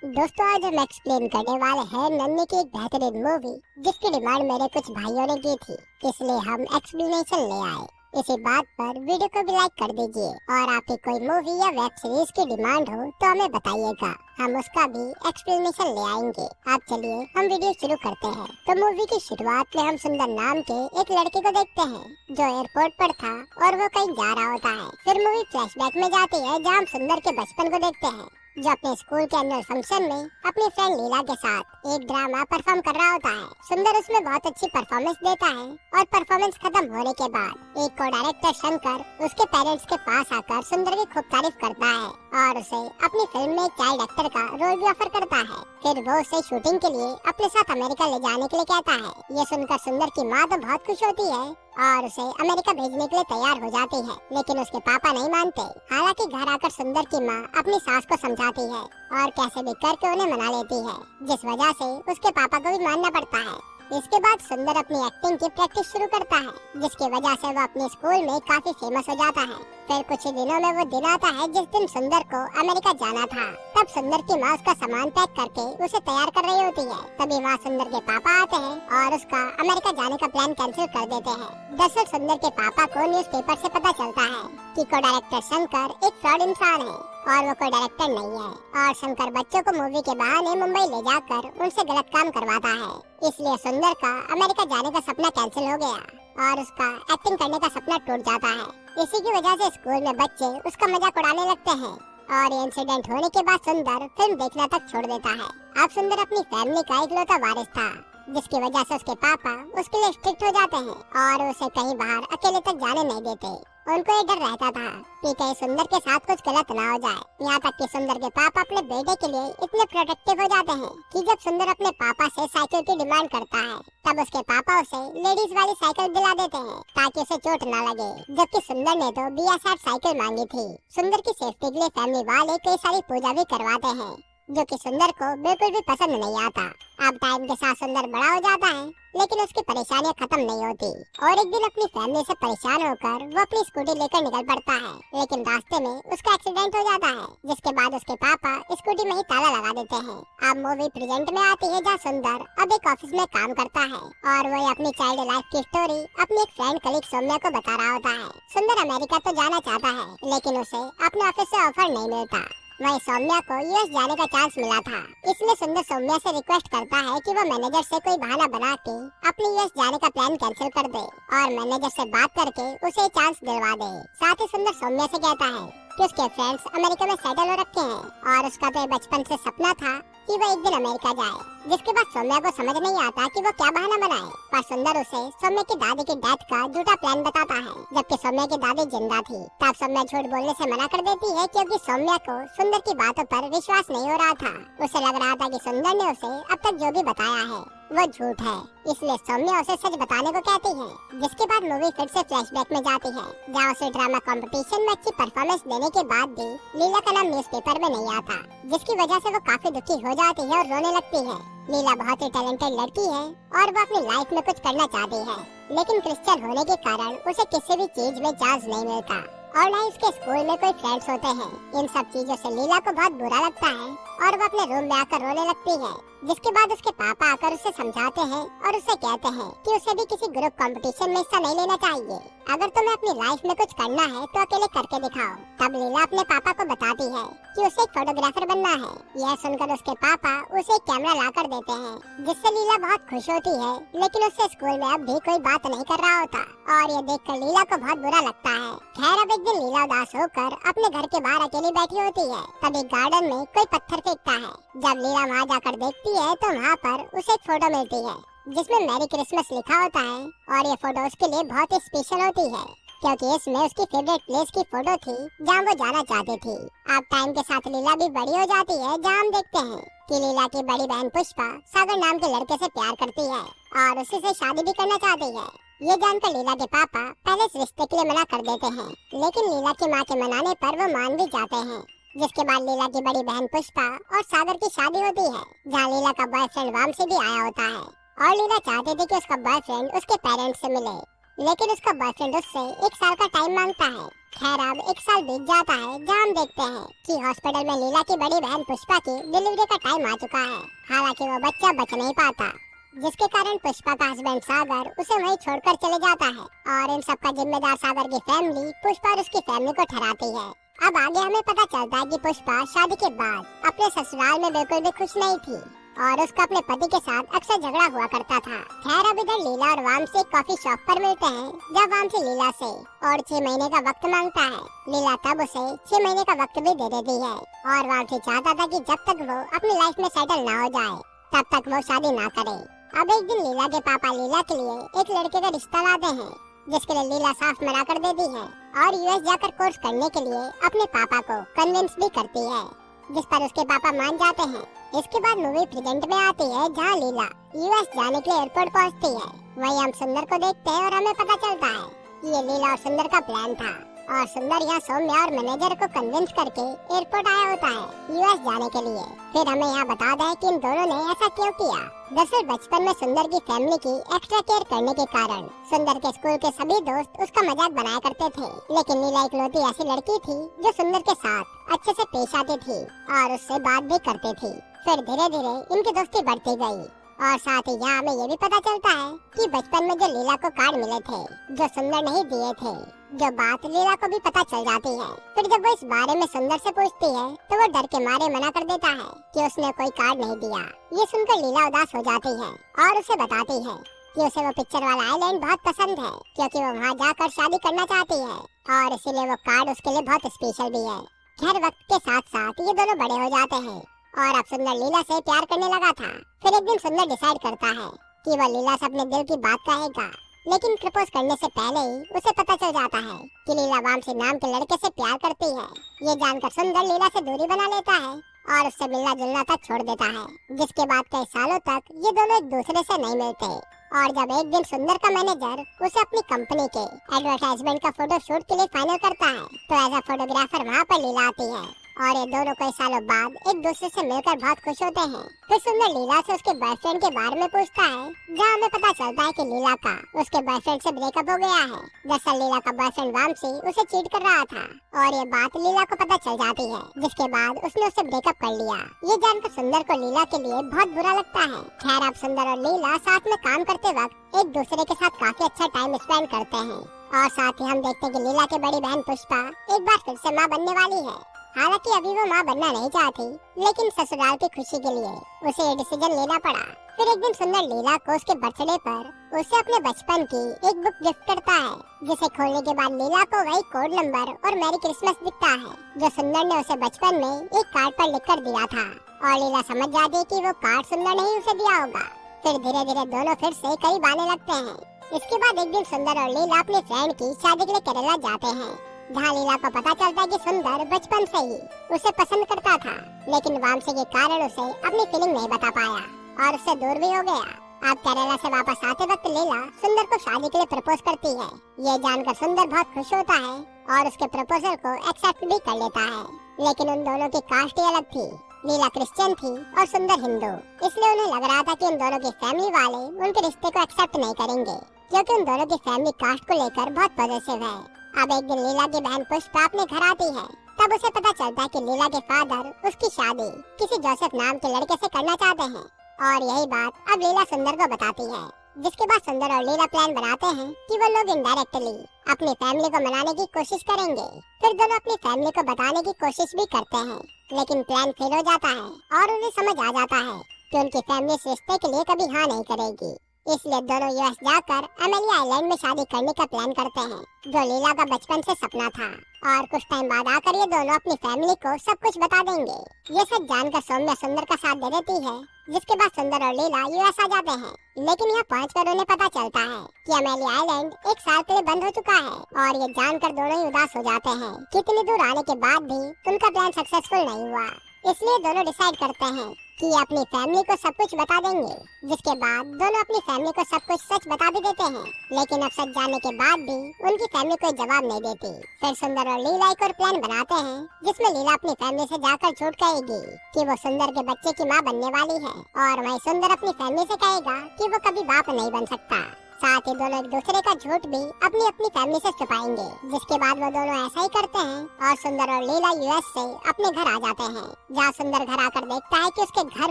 दोस्तों आज हम एक्सप्लेन करने वाले हैं नन्ही की एक बेहतरीन मूवी जिसकी डिमांड मेरे कुछ भाइयों ने की थी, इसलिए हम एक्सप्लेनेशन ले आए। इसी बात पर वीडियो को भी लाइक कर दीजिए और आपकी कोई मूवी या वेब सीरीज की डिमांड हो तो हमें बताइएगा, हम उसका भी एक्सप्लेनेशन ले आएंगे। आप चलिए हम वीडियो शुरू करते हैं। तो मूवी की शुरुआत में हम सुंदर नाम के एक लड़के को देखते हैं जो एयरपोर्ट पर था और वो कहीं जा रहा होता है। फिर मूवी फ्लैशबैक में जाती है जहाँ हम सुंदर के बचपन को देखते हैं जो अपने स्कूल के एनुअल फंक्शन में अपनी फ्रेंड लीला के साथ एक ड्रामा परफॉर्म कर रहा होता है। सुंदर उसमें बहुत अच्छी परफॉर्मेंस देता है और परफॉर्मेंस खत्म होने के बाद एक को डायरेक्टर शंकर उसके पेरेंट्स के पास आकर सुंदर की खूब तारीफ करता है और उसे अपनी फिल्म में चाइल्ड एक्टर का रोल भी ऑफर करता है। फिर वो उसे शूटिंग के लिए अपने साथ अमेरिका ले जाने के लिए कहता है। ये सुनकर सुंदर की माँ तो बहुत खुश होती है और उसे अमेरिका भेजने के लिए तैयार हो जाती है, लेकिन उसके पापा नहीं मानते। हालांकि घर आकर सुंदर की माँ अपनी सास को समझाती है और कैसे भी करके उन्हें मना लेती है, जिस वजह से उसके पापा को भी मानना पड़ता है। इसके बाद सुंदर अपनी एक्टिंग की प्रैक्टिस शुरू करता है, जिसकी वजह से वो अपने स्कूल में काफी फेमस हो जाता है। फिर कुछ ही दिनों में वो दिन आता है जिस दिन सुंदर को अमेरिका जाना था। तब सुंदर की माँ उसका सामान पैक करके उसे तैयार कर रही होती है। तभी वहाँ सुंदर के पापा आते हैं और उसका अमेरिका जाने का प्लान कैंसिल कर देते हैं। दरअसल सुंदर के पापा को न्यूज़पेपर से पता चलता है कि को डायरेक्टर शंकर एक फ्रॉड इंसान है और वो कोई डायरेक्टर नहीं है और शंकर बच्चों को मूवी के बहाने मुंबई ले जाकर उनसे गलत काम करवाता है। इसलिए सुंदर का अमेरिका जाने का सपना कैंसिल हो गया और उसका एक्टिंग करने का सपना टूट जाता है। इसी की वजह से स्कूल में बच्चे उसका मजाक उड़ाने लगते हैं और ये इंसिडेंट होने के बाद सुंदर फिल्म देखना तक छोड़ देता है। अब सुंदर अपनी फैमिली का इकलौता वारिस था, जिसकी वजह से उसके पापा उसके लिए स्ट्रिक्ट हो जाते हैं और उसे कहीं बाहर अकेले तक जाने नहीं देते। उनको ये डर रहता था कि कहीं सुंदर के साथ कुछ गलत ना हो जाए। यहाँ तक कि सुंदर के पापा अपने बेटे के लिए इतने प्रोटेक्टिव हो जाते हैं कि जब सुंदर अपने पापा से साइकिल की डिमांड करता है तब उसके पापा उसे लेडीज वाली साइकिल दिला देते हैं ताकि उसे चोट ना लगे, जबकि सुंदर ने तो BS8 साइकिल मांगी थी। सुंदर की सेफ्टी के लिए फैमिली वाले कई सारी पूजा भी करवाते हैं जो कि सुंदर को बिल्कुल भी पसंद नहीं आता। अब टाइम के साथ सुंदर बड़ा हो जाता है लेकिन उसकी परेशानियां खत्म नहीं होती और एक दिन अपनी फैमिली से परेशान होकर वो अपनी स्कूटी लेकर निकल पड़ता है, लेकिन रास्ते में उसका एक्सीडेंट हो जाता है, जिसके बाद उसके पापा स्कूटी में ही ताला लगा देते हैं। अब मूवी प्रेजेंट में आती है जहाँ सुंदर अब एक ऑफिस में काम करता है और वो अपनी चाइल्ड लाइफ की स्टोरी अपनी एक फ्रेंड कलीग सौम्या को बता रहा होता है। सुंदर अमेरिका तो जाना चाहता है लेकिन उसे अपने ऑफिस से ऑफर नहीं मिलता। वही सौम्या को US जाने का चांस मिला था, इसलिए सुंदर सौम्या से रिक्वेस्ट करता है कि वो मैनेजर से कोई बहाना बना के अपने US जाने का प्लान कैंसिल कर दे और मैनेजर से बात करके उसे चांस दिलवा दे। साथ ही सुंदर सौम्या से कहता है कि उसके फ्रेंड्स अमेरिका में सेटल हो रखे हैं और उसका तो बचपन से सपना था कि वो एक दिन अमेरिका जाए। जिसके बाद सौम्या को समझ नहीं आता कि वो क्या बहाना बनाए, पर सुंदर उसे सौम्या की दादी की डेथ का झूठा प्लान बताता है, जबकि सौम्या की दादी जिंदा थी। तब सौम्या झूठ बोलने से मना कर देती है क्योंकि सौम्या को सुंदर की बातों पर विश्वास नहीं हो रहा था। उसे लग रहा था कि सुंदर ने उसे अब तक जो भी बताया है वो झूठ है, इसलिए सौम्या उसे सच बताने को कहती है। जिसके बाद मूवी फिर से फ्लैशबैक में जाती है जहाँ उसे ड्रामा कंपटीशन में अच्छी परफॉर्मेंस देने के बाद भी लीला का नाम न्यूज़पेपर में नहीं आता, जिसकी वजह से वो काफी दुखी हो जाती है और रोने लगती है। लीला बहुत ही टैलेंटेड लड़की है और वो अपनी लाइफ में कुछ करना चाहती है, लेकिन क्रिश्चियन होने के कारण उसे किसी भी चीज में चांस नहीं मिलता और न ही उसके स्कूल में कोई फ्रेंड्स होते हैं। इन सब चीजों से लीला को बहुत बुरा लगता है और वो अपने रूम में आकर रोने लगती है। जिसके बाद उसके पापा आकर उसे समझाते हैं और उसे कहते हैं कि उसे भी किसी ग्रुप कंपटीशन में हिस्सा नहीं लेना चाहिए। अगर तुम्हें अपनी लाइफ में कुछ करना है तो अकेले करके दिखाओ। तब लीला अपने पापा को बताती है कि उसे एक फोटोग्राफर बनना है। यह सुनकर उसके पापा उसे एक कैमरा ला कर देते हैं, जिससे लीला बहुत खुश होती है, लेकिन उससे स्कूल में अब भी कोई बात नहीं कर रहा होता और ये देखकर लीला को बहुत बुरा लगता है। खैर अब एक दिन लीला उदास होकर अपने घर के बाहर अकेली बैठी होती है, तभी गार्डन में कोई पत्थर फेंकता है। जब लीला वहाँ जाकर देखती है तो वहाँ पर उसे एक फोटो मिलती है जिसमें मैरी क्रिसमस लिखा होता है और ये फोटो उसके लिए बहुत ही स्पेशल होती है क्योंकि इसमें उसकी फेवरेट प्लेस की फोटो थी जहाँ वो जाना चाहती थी। अब टाइम के साथ लीला भी बड़ी हो जाती है, जहाँ हम देखते हैं कि लीला की बड़ी बहन पुष्पा सागर नाम के लड़के से प्यार करती है और उसी से शादी भी करना चाहती है। ये जानकर लीला के पापा पहले इस रिश्ते के लिए मना कर देते हैं, लेकिन लीला की माँ के मनाने पर वो मान भी जाते हैं। जिसके बाद लीला की बड़ी बहन पुष्पा और सागर की शादी होती है, जहाँ लीला का बॉयफ्रेंड वामसी भी आया होता है और लीला चाहती थी कि उसका बॉयफ्रेंड उसके पेरेंट्स से मिले, लेकिन उसका बॉयफ्रेंड उससे 1 साल का टाइम मांगता है। खैर अब एक साल बीत जाता है जहाँ हम देखते हैं कि हॉस्पिटल में लीला की बड़ी बहन पुष्पा की डिलीवरी का टाइम आ चुका है। हालांकि वो बच्चा बच नहीं पाता, जिसके कारण पुष्पा का हस्बैंड सागर उसे वहीं छोड़कर चले जाता है और इन सब का जिम्मेदार सागर की फैमिली पुष्पा और उसकी फैमिली को ठहराती है। अब आगे हमें पता चलता है कि पुष्पा शादी के बाद अपने ससुराल में बिल्कुल भी खुश नहीं थी और उसका अपने पति के साथ अक्सर झगड़ा हुआ करता था। खैर अब इधर लीला और वामसी एक कॉफी शॉप पर मिलते हैं जब वामसी लीला से और 6 महीने का वक्त मांगता है। लीला तब उसे 6 महीने का वक्त भी दे देती है और वामसी चाहता था कि जब तक वो अपनी लाइफ में सेटल ना हो जाए तब तक वो शादी ना करे। अब एक दिन लीला के पापा लीला के लिए एक लड़के का रिश्ता लाते हैं, जिसके लिए लीला साफ मना कर देती है और यूएस जाकर कोर्स करने के लिए अपने पापा को कन्विंस भी करती है, जिस पर उसके पापा मान जाते हैं। इसके बाद मूवी प्रेजेंट में आती है जहाँ लीला यूएस जाने के लिए एयरपोर्ट पहुँचती है। वहीं हम सुंदर को देखते हैं और हमें पता चलता है कि ये लीला और सुंदर का प्लान था और सुंदर यहाँ सौम्या और मैनेजर को कन्विंस करके एयरपोर्ट आया होता है यूएस जाने के लिए। फिर हमें यहाँ बता दें कि इन दोनों ने ऐसा क्यों किया। दरअसल बचपन में सुंदर की फैमिली की एक्स्ट्रा केयर करने के कारण सुंदर के स्कूल के सभी दोस्त उसका मजाक बनाया करते थे, लेकिन नीला इकलौती ऐसी लड़की थी जो सुंदर के साथ अच्छे से पेश आती थी और उससे बात भी करती थी। फिर धीरे धीरे इनकी दोस्ती बढ़ती गई और साथ ही यहाँ हमें ये भी पता चलता है कि बचपन में जो लीला को कार्ड मिले थे जो सुंदर नहीं दिए थे, जो बात लीला को भी पता चल जाती है। फिर जब वो इस बारे में सुंदर से पूछती है तो वो डर के मारे मना कर देता है कि उसने कोई कार्ड नहीं दिया। ये सुनकर लीला उदास हो जाती है और उसे बताती है कि उसे वो पिक्चर वाला आइलैंड बहुत पसंद है क्योंकि वो वहाँ जाकर शादी करना चाहती है और इसीलिए वो कार्ड उसके लिए बहुत स्पेशल भी है। खैर वक्त के साथ साथ ये दोनों बड़े हो जाते हैं और अब सुंदर लीला से प्यार करने लगा था। फिर एक दिन सुंदर डिसाइड करता है कि वह लीला से अपने दिल की बात कहेगा, लेकिन प्रपोज करने से पहले ही उसे पता चल जाता है कि लीला वामसी नाम के लड़के से प्यार करती है। ये जानकर सुंदर लीला से दूरी बना लेता है और उससे मिलना जुलना तक छोड़ देता है, जिसके बाद कई सालों तक ये दोनों एक दूसरे से नहीं मिलते। और जब एक दिन सुंदर का मैनेजर उसे अपनी कंपनी के एडवर्टाइजमेंट का फोटो शूट के लिए फाइनल करता है तो एज अ फोटोग्राफर वहाँ पर लीला आती है और ये दोनों कई सालों बाद एक दूसरे से मिलकर बहुत खुश होते हैं। फिर सुंदर लीला से उसके बॉयफ्रेंड के बारे में पूछता है जहाँ हमें पता चलता है कि लीला का उसके बॉयफ्रेंड से ब्रेकअप हो गया है। दरअसल लीला का बॉयफ्रेंड वामसी उसे चीट कर रहा था और ये बात लीला को पता चल जाती है, जिसके बाद उसने उससे ब्रेकअप कर लिया। ये जानकर सुंदर को लीला के लिए बहुत बुरा लगता है। खैर अब सुंदर और लीला साथ में काम करते वक्त एक दूसरे के साथ काफी अच्छा टाइम स्पेंड करते हैं और साथ ही हम देखते हैं कि लीला की बड़ी बहन पुष्पा एक बार फिर से माँ बनने वाली है। हालांकि अभी वो माँ बनना नहीं चाहती, लेकिन ससुराल की खुशी के लिए उसे ये डिसीजन लेना पड़ा। फिर एक दिन सुंदर लीला को उसके बर्थडे पर उसे अपने बचपन की एक बुक गिफ्ट करता है, जिसे खोलने के बाद लीला को वही कोड नंबर और मैरी क्रिसमस दिखता है जो सुंदर ने उसे बचपन में एक कार्ड पर लिख कर दिया था और लीला समझ जाती है कि वो कार्ड सुंदर ने ही उसे दिया होगा। फिर धीरे धीरे दोनों फिर से करीब आने लगते हैं। इसके बाद एक दिन सुंदर और लीला अपनी फ्रेंड की शादी के लिए केरला जाते हैं, जहाँ लीला को पता चलता है कि सुंदर बचपन से ही उसे पसंद करता था, लेकिन वामसी के कारण उसे अपनी फीलिंग नहीं बता पाया और उससे दूर भी हो गया। अब केरला से वापस आते वक्त लीला सुंदर को शादी के लिए प्रपोज करती है। ये जानकर सुंदर बहुत खुश होता है और उसके प्रपोजल को एक्सेप्ट भी कर लेता है, लेकिन उन दोनों की कास्ट ही अलग थी। लीला क्रिश्चियन थी और सुंदर हिंदू, इसलिए उन्हें लग रहा था कि उन दोनों की फैमिली वाले उनके रिश्ते को एक्सेप्ट नहीं करेंगे, क्योंकि उन दोनों की फैमिली कास्ट को लेकर बहुत पॉजिटिव है। अब एक दिन लीला की बहन पुष्पा अपने घर आती है, तब उसे पता चलता है कि लीला के फादर उसकी शादी किसी जोसेफ नाम के लड़के से करना चाहते हैं और यही बात अब लीला सुंदर को बताती है, जिसके बाद सुंदर और लीला प्लान बनाते हैं कि वो लोग इनडायरेक्टली अपनी फैमिली को मनाने की कोशिश करेंगे। फिर दोनों अपनी फैमिली को बताने की कोशिश भी करते हैं, लेकिन प्लान फेल हो जाता है और उन्हें समझ आ जाता है कि उनकी फैमिली इस रिश्ते के लिए कभी हाँ नहीं करेगी। इसलिए दोनों यूएस जाकर अमेलिया आइलैंड में शादी करने का प्लान करते हैं, जो लीला का बचपन से सपना था। और कुछ टाइम बाद आकर ये दोनों अपनी फैमिली को सब कुछ बता देंगे। ये सब जानकर सौम्या सुंदर का साथ दे देती है, जिसके बाद सुंदर और लीला यूएस आ जाते हैं। लेकिन यहाँ पहुंचकर उन्हें पता चलता है कि अमेलिया आइलैंड एक साल के लिए बंद हो चुका है और ये जानकर दोनों ही उदास हो जाते हैं। कितनी दूर आने के बाद भी उनका प्लान सक्सेसफुल नहीं हुआ, इसलिए दोनों डिसाइड करते हैं कि अपनी फैमिली को सब कुछ बता देंगे। जिसके बाद दोनों अपनी फैमिली को सब कुछ सच बता भी देते हैं, लेकिन अब सच जानने के बाद भी उनकी फैमिली कोई जवाब नहीं देती। फिर सुंदर और लीला एक और प्लान बनाते हैं, जिसमें लीला अपनी फैमिली से जाकर झूठ कहेगी कि वो सुंदर के बच्चे की माँ बनने वाली है और वहीं सुंदर अपनी फैमिली से कहेगा कि वो कभी बाप नहीं बन सकता। साथ ही दोनों एक दूसरे का झूठ भी अपनी अपनी फैमिली से छुपाएंगे। जिसके बाद वो दोनों ऐसा ही करते हैं और सुंदर और लीला यूएस से अपने घर आ जाते हैं, जहाँ सुंदर घर आकर देखता है कि उसके घर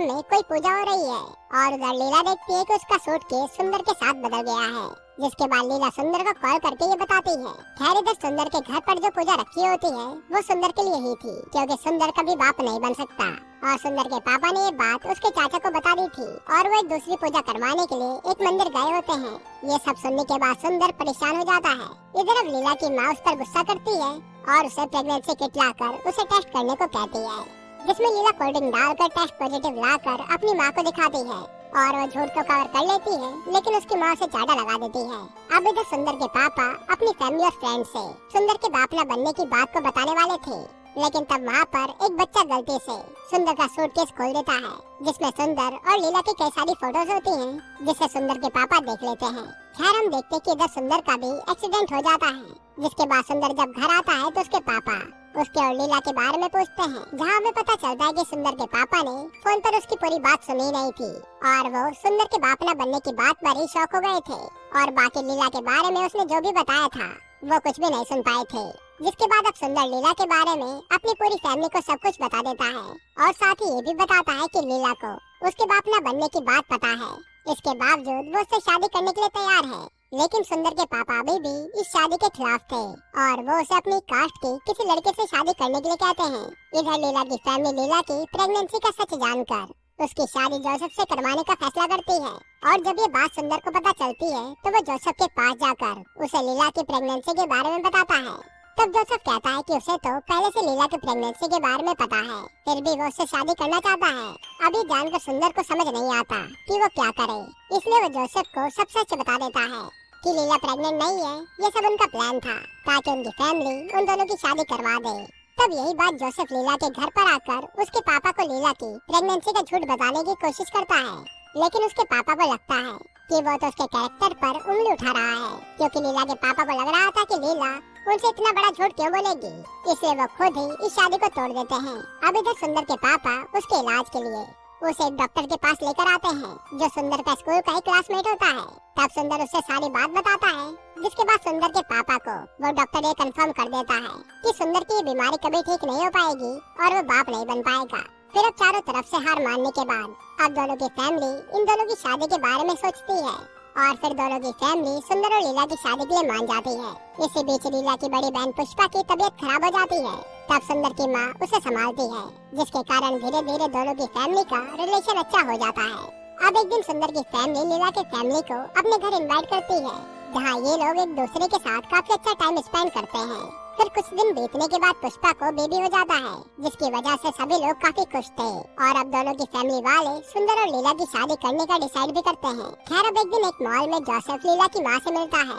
में कोई पूजा हो रही है और उधर लीला देखती है कि उसका सूटकेस सुंदर के साथ बदल गया है। जिसके बाद लीला सुंदर को कॉल करके ये बताती है, खैर इधर सुंदर के घर पर जो पूजा रखी होती है वो सुंदर के लिए ही थी, क्योंकि सुंदर कभी बाप नहीं बन सकता। और सुंदर के पापा ने ये बात उसके चाचा को बता दी थी और वो एक दूसरी पूजा करवाने के लिए एक मंदिर गए होते हैं। ये सब सुनने के बाद सुंदर परेशान हो जाता है। इधर अब लीला की माँ उस पर गुस्सा करती है और उसे प्रेगनेंसी किट लाकर उसे टेस्ट करने को कहती है, जिसमें लीला कोल्ड ड्रिंक डालकर टेस्ट पॉजिटिव लाकर अपनी माँ को दिखाती है और वो झूठ को कवर कर लेती है, लेकिन उसकी माँ उसे चाटा लगा देती है। अब इधर सुंदर के पापा अपनी फैमिली और फ्रेंड से सुंदर के बाप न बनने की बात को बताने वाले थे, लेकिन तब वहाँ पर एक बच्चा गलती से सुंदर का सूटकेस खोल देता है, जिसमें सुंदर और लीला की कई सारी फोटोज होती हैं, जिसे सुंदर के पापा देख लेते हैं। खैर हम देखते कि इधर सुंदर का भी एक्सीडेंट हो जाता है। जिसके बाद सुंदर जब घर आता है तो उसके पापा उसके और लीला के बारे में पूछते हैं, जहाँ हमें पता चलता है कि सुंदर के पापा ने फोन पर उसकी पूरी बात सुनी नहीं थी और वो सुंदर के बाप न बनने की बात पर ही शौक हो गए थे और बाकी लीला के बारे में उसने जो भी बताया था वो कुछ भी नहीं सुन पाए थे। जिसके बाद अब सुंदर लीला के बारे में अपनी पूरी फैमिली को सब कुछ बता देता है और साथ ही ये भी बताता है कि लीला को उसके बाप न बनने की बात पता है। इसके बावजूद वो उससे शादी करने के लिए तैयार है, लेकिन सुंदर के पापा अभी भी इस शादी के खिलाफ थे और वो उसे अपनी कास्ट की किसी लड़के से शादी करने के लिए कहते हैं। इधर लीला की फैमिली लीला की प्रेगनेंसी का सच जानकर उसकी शादी जोसेफ से करवाने का फैसला करती है और जब ये बात सुंदर को पता चलती है तो वो जोसेफ के पास जाकर उसे लीला की प्रेगनेंसी के बारे में बताता है। तब जोसेफ कहता है कि उसे तो पहले से लीला की प्रेगनेंसी के बारे में पता है, फिर भी वो उससे शादी करना चाहता है। अभी जानकर सुंदर को समझ नहीं आता कि वो क्या करे, इसलिए वो जोसेफ को सब सच बता देता है कि लीला प्रेग्नेंट नहीं है। ये सब उनका प्लान था ताकि उनकी फैमिली उन दोनों की शादी करवा दे। तब यही बात जोसेफ लीला के घर पर आकर उसके पापा को लीला की प्रेगनेंसी का झूठ बताने की कोशिश करता है, लेकिन उसके पापा को लगता है कि वो तो उसके कैरेक्टर पर उंगली उठा रहा है, क्योंकि लीला के पापा को लग रहा था कि लीला उनसे इतना बड़ा झूठ क्यों बोलेगी, इसलिए वो खुद ही इस शादी को तोड़ देते हैं। अब इधर सुंदर के पापा उसके इलाज के लिए उसे एक डॉक्टर के पास लेकर आते हैं, जो सुंदर का स्कूल का ही क्लासमेट होता है। तब सुंदर उससे सारी बात बताता है, जिसके बाद सुंदर के पापा को वो डॉक्टर ये कंफर्म कर देता है कि सुंदर की ये बीमारी कभी ठीक नहीं हो पाएगी और वो बाप नहीं बन पाएगा। फिर अब चारों तरफ से हार मानने के बाद अब दोनों की फैमिली इन दोनों की शादी के बारे में सोचती है और फिर दोनों की फैमिली सुंदर और लीला की शादी के लिए मान जाती है। इसी बीच लीला की बड़ी बहन पुष्पा की तबीयत खराब हो जाती है। तब सुंदर की माँ उसे संभालती है, जिसके कारण धीरे धीरे दोनों की फैमिली का रिलेशन अच्छा हो जाता है। अब एक दिन सुंदर की फैमिली लीला के फैमिली को अपने घर इनवाइट करती है, जहाँ ये लोग एक दूसरे के साथ काफी अच्छा टाइम स्पेंड करते हैं। फिर कुछ दिन बीतने के बाद पुष्पा को बेबी हो जाता है, जिसकी वजह से सभी लोग काफी खुश थे और अब दोनों की फैमिली वाले सुंदर और लीला की शादी करने का डिसाइड भी करते हैं। खैर अब एक दिन एक मॉल में जोसेफ लीला की माँ से मिलता है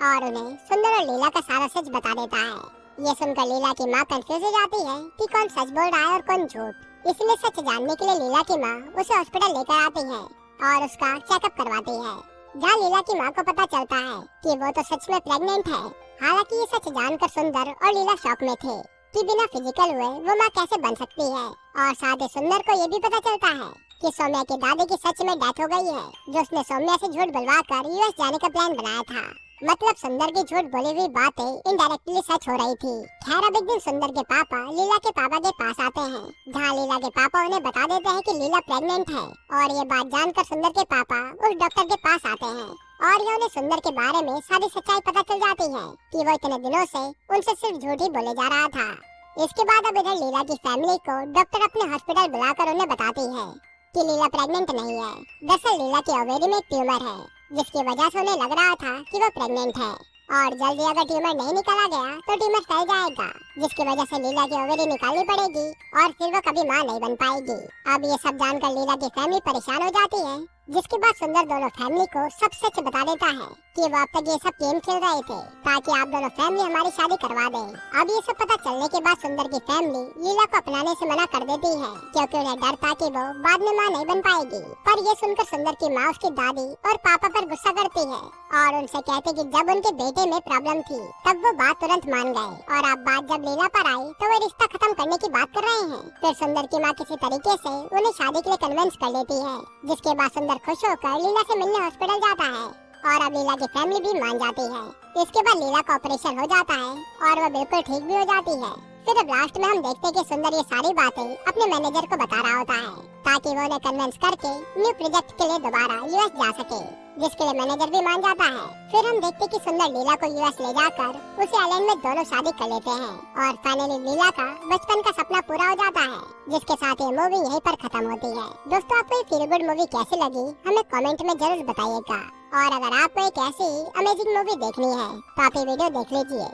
और उन्हें सुंदर और लीला का सारा सच बता देता है। ये सुनकर लीला की माँ कंफ्यूज हो जाती है कि कौन सच बोल रहा है और कौन झूठ, इसलिए सच जानने के लिए लीला की माँ उसे हॉस्पिटल लेकर आती है और उसका चेकअप करवाती है, जहाँ लीला की माँ को पता चलता है कि वो तो सच में प्रेग्नेंट है। हालांकि ये सच जानकर सुंदर और लीला शॉक में थे कि बिना फिजिकल हुए वो माँ कैसे बन सकती है, और साथ ही सुंदर को ये भी पता चलता है कि सौम्या की दादी की सच में डेथ हो गई है, जो उसने सौम्या से झूठ बुलवाकर यूएस जाने का प्लान बनाया था। मतलब सुंदर की झूठ बोली हुई बातें इनडायरेक्टली सच हो रही थी। खैर अब एक दिन सुंदर के पापा लीला के पापा के पास आते हैं, जहाँ लीला के पापा उन्हें बता देते हैं कि लीला प्रेग्नेंट है, और ये बात जानकर सुंदर के पापा उस डॉक्टर के पास आते हैं और ये उन्हें सुंदर के बारे में सारी सच्चाई पता चल जाती है कि वो इतने दिनों से उनसे सिर्फ झूठ ही बोले जा रहा था। इसके बाद अब इधर लीला की फैमिली को डॉक्टर अपने हॉस्पिटल बुलाकर उन्हें बताती है कि लीला प्रेग्नेंट नहीं है। दरअसल लीला के ओवेरी में ट्यूमर है, जिसकी वजह से उन्हें लग रहा था कि वो प्रेग्नेंट है और जल्दी अगर ट्यूमर नहीं निकाला गया तो ट्यूमर फैल जाएगा, जिसकी वजह से लीला की ओवेरी निकालनी पड़ेगी और फिर वो कभी मां नहीं बन पाएगी। अब ये सब जानकर लीला की फैमिली परेशान हो जाती है, जिसके बाद सुंदर दोनों फैमिली को सब सच बता देता है कि वो अब तक ये सब गेम खेल रहे थे ताकि आप दोनों फैमिली हमारी शादी करवा दें। अब ये सब पता चलने के बाद सुंदर की फैमिली लीला को अपनाने से मना कर देती है, क्योंकि उन्हें डर था कि वो बाद में मां नहीं बन पाएगी। पर ये सुनकर सुंदर की माँ उसकी दादी और पापा पर गुस्सा करती है और उनसे कहते कि जब उनके बेटे में प्रॉब्लम थी तब वो बात तुरंत मान गए, और अब बात जब लीला पर आई तो वो रिश्ता खत्म करने की बात कर रहे हैं। फिर सुंदर की माँ किसी तरीके से उन्हें शादी के लिए कन्विंस कर लेती है, जिसके बाद सुंदर खुश होकर लीला से मिलने हॉस्पिटल जाता है और अब लीला की फैमिली भी मान जाती है। इसके बाद लीला का ऑपरेशन हो जाता है और वह बिल्कुल ठीक भी हो जाती है। फिर अब लास्ट में हम देखते हैं कि सुंदर ये सारी बातें अपने मैनेजर को बता रहा होता है ताकि वो उन्हें कन्विंस करके न्यू प्रोजेक्ट के लिए दोबारा यूएस जा सके, जिसके लिए मैनेजर भी मान जाता है। फिर हम देखते हैं कि सुंदर लीला को यूएस ले जाकर उसे आइलैंड में दोनों शादी कर लेते हैं और फाइनली लीला का बचपन का सपना पूरा हो जाता है, जिसके साथ ये मूवी यहीं पर खत्म होती है। दोस्तों, आपको ये फील गुड मूवी कैसी लगी हमें कमेंट में जरूर बताइएगा और अगर आपको एक ऐसी अमेजिंग मूवी देखनी है तो आप ये वीडियो देख लीजिए।